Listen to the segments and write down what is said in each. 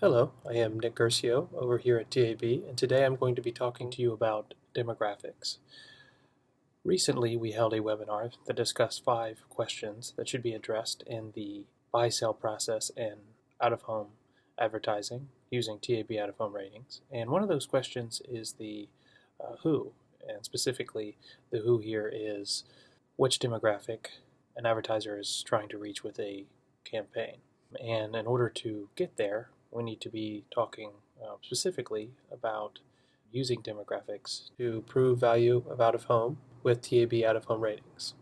Hello, I am Nick Curcio over here at TAB, and today I'm going to be talking to you about demographics. Recently, we held a webinar that discussed 5 questions that should be addressed in the buy-sell process in out-of-home advertising using TAB out-of-home ratings. And one of those questions is the who, and specifically the who here is which demographic an advertiser is trying to reach with a campaign. And in order to get there, we need to be talking specifically about using demographics to prove value of out of home with TAB out of home ratings.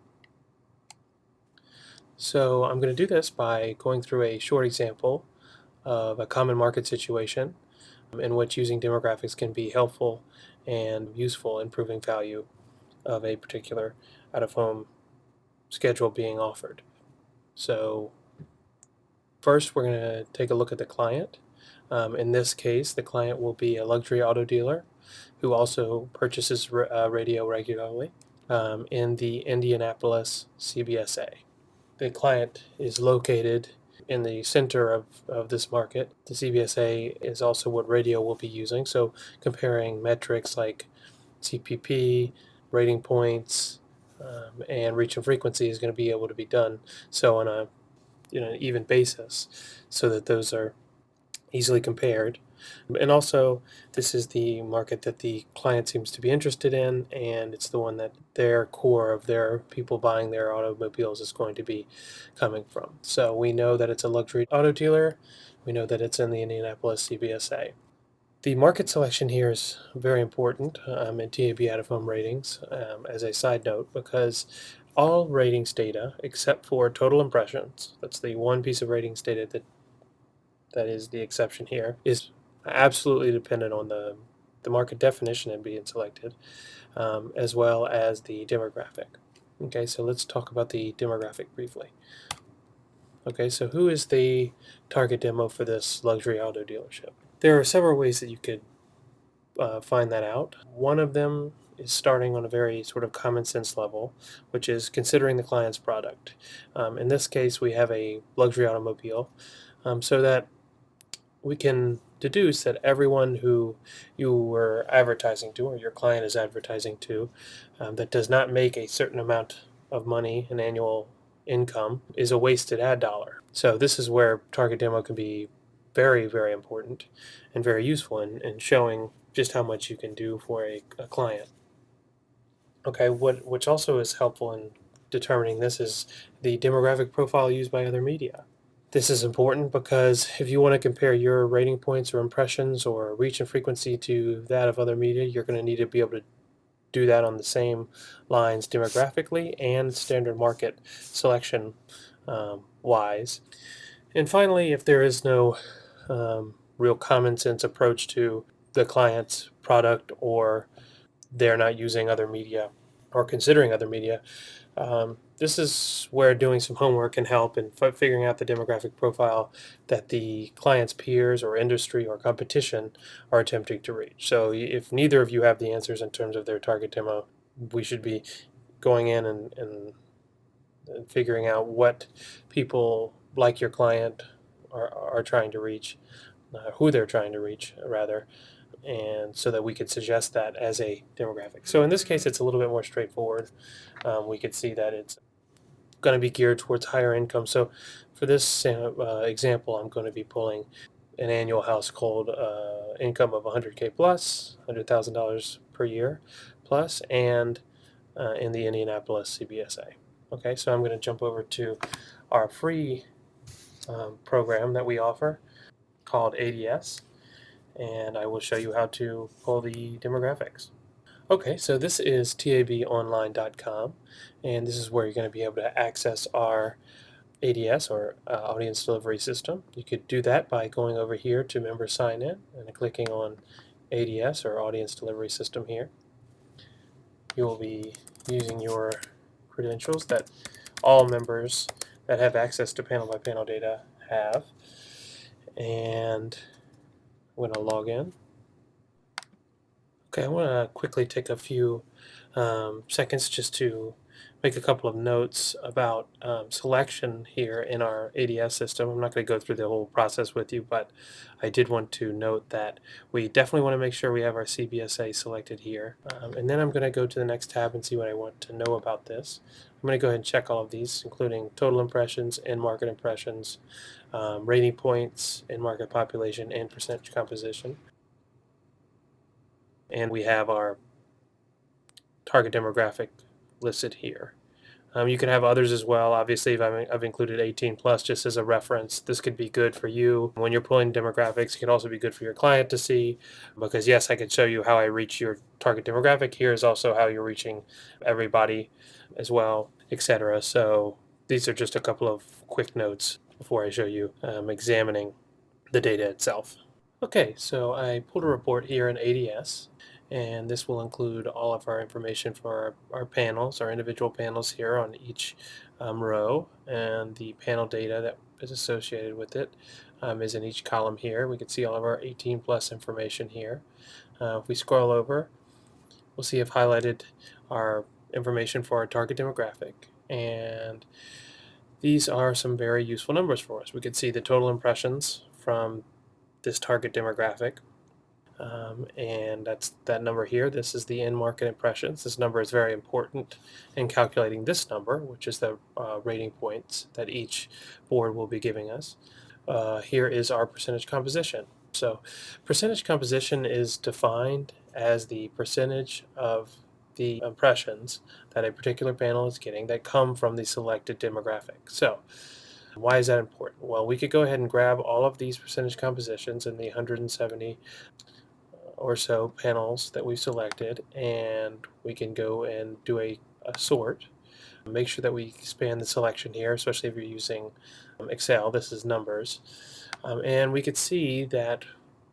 So I'm going to do this by going through a short example of a common market situation in which using demographics can be helpful and useful in proving value of a particular out of home schedule being offered. So first, we're going to take a look at the client. In this case, the client will be a luxury auto dealer who also purchases radio regularly in the Indianapolis CBSA. The client is located in the center of this market. The CBSA is also what radio will be using, so comparing metrics like CPP, rating points, and reach and frequency is going to be able to be done so on an even basis so that those are easily compared. And also, this is the market that the client seems to be interested in, and it's the one that their core of their people buying their automobiles is going to be coming from. So we know that it's a luxury auto dealer. We know that it's in the Indianapolis CBSA. The market selection here is very important in TAB out-of-home ratings as a side note because all ratings data except for total impressions, that's the one piece of ratings data that is the exception here, is absolutely dependent on the market definition and being selected, as well as the demographic. Okay, so let's talk about the demographic briefly. Okay, so who is the target demo for this luxury auto dealership? There are several ways that you could find that out. One of them is starting on a very sort of common sense level, which is considering the client's product. In this case, we have a luxury automobile, so that we can deduce that everyone who you were advertising to or your client is advertising to that does not make a certain amount of money, an annual income, is a wasted ad dollar. So this is where target demo can be very, very important and very useful in showing just how much you can do for a client. Okay, which also is helpful in determining this is the demographic profile used by other media. This is important because if you want to compare your rating points or impressions or reach and frequency to that of other media, you're going to need to be able to do that on the same lines demographically and standard market selection wise. And finally, if there is no real common sense approach to the client's product or they're not using other media or considering other media, this is where doing some homework can help in figuring out the demographic profile that the client's peers or industry or competition are attempting to reach. So if neither of you have the answers in terms of their target demo, we should be going in and figuring out what people like your client are trying to reach, who they're trying to reach, rather, and so that we could suggest that as a demographic. So in this case, it's a little bit more straightforward. We could see that it's going to be geared towards higher income. So for this example, I'm going to be pulling an annual household income of 100K plus, $100,000 per year plus, and in the Indianapolis CBSA. Okay, so I'm going to jump over to our free program that we offer called ADS, and I will show you how to pull the demographics. Okay, so this is tabonline.com, and this is where you're going to be able to access our ADS or audience delivery system. You could do that by going over here to member sign in and clicking on ADS or audience delivery system here. You will be using your credentials that all members that have access to panel by panel data have, and I'm going to log in. Okay, I want to quickly take a few seconds just to make a couple of notes about selection here in our ADS system. I'm not going to go through the whole process with you, but I did want to note that we definitely want to make sure we have our CBSA selected here. And then I'm going to go to the next tab and see what I want to know about this. I'm going to go ahead and check all of these, including total impressions, in-market impressions, rating points, in-market population, and percentage composition. And we have our target demographic listed here. You can have others as well. Obviously, if I've included 18 plus just as a reference. This could be good for you when you're pulling demographics. It can also be good for your client to see, because yes, I could show you how I reach your target demographic. Here is also how you're reaching everybody as well, etc. So these are just a couple of quick notes before I show you examining the data itself. Okay, so I pulled a report here in ADS, and this will include all of our information for our panels, our individual panels here on each row, and the panel data that is associated with it is in each column here. We can see all of our 18 plus information here. If we scroll over, we'll see I've highlighted our information for our target demographic, and these are some very useful numbers for us. We can see the total impressions from this target demographic, and that's that number here. This is the in-market impressions. This number is very important in calculating this number, which is the rating points that each board will be giving us. Here is our percentage composition. So percentage composition is defined as the percentage of the impressions that a particular panel is getting that come from the selected demographic. So why is that important? Well, we could go ahead and grab all of these percentage compositions in the 170 or so panels that we've selected, and we can go and do a sort. Make sure that we expand the selection here, especially if you're using Excel. This is numbers. And we could see that,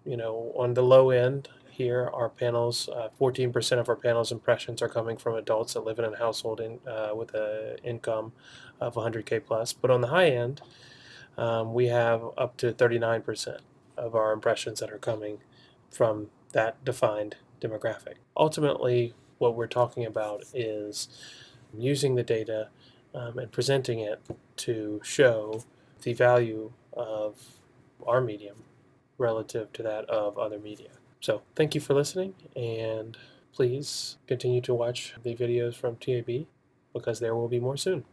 on the low end here, our panels, 14% of our panels impressions are coming from adults that live in a household with an income of 100K plus. But on the high end, we have up to 39% of our impressions that are coming from that defined demographic. Ultimately, what we're talking about is using the data and presenting it to show the value of our medium relative to that of other media. So thank you for listening, and please continue to watch the videos from TAB, because there will be more soon.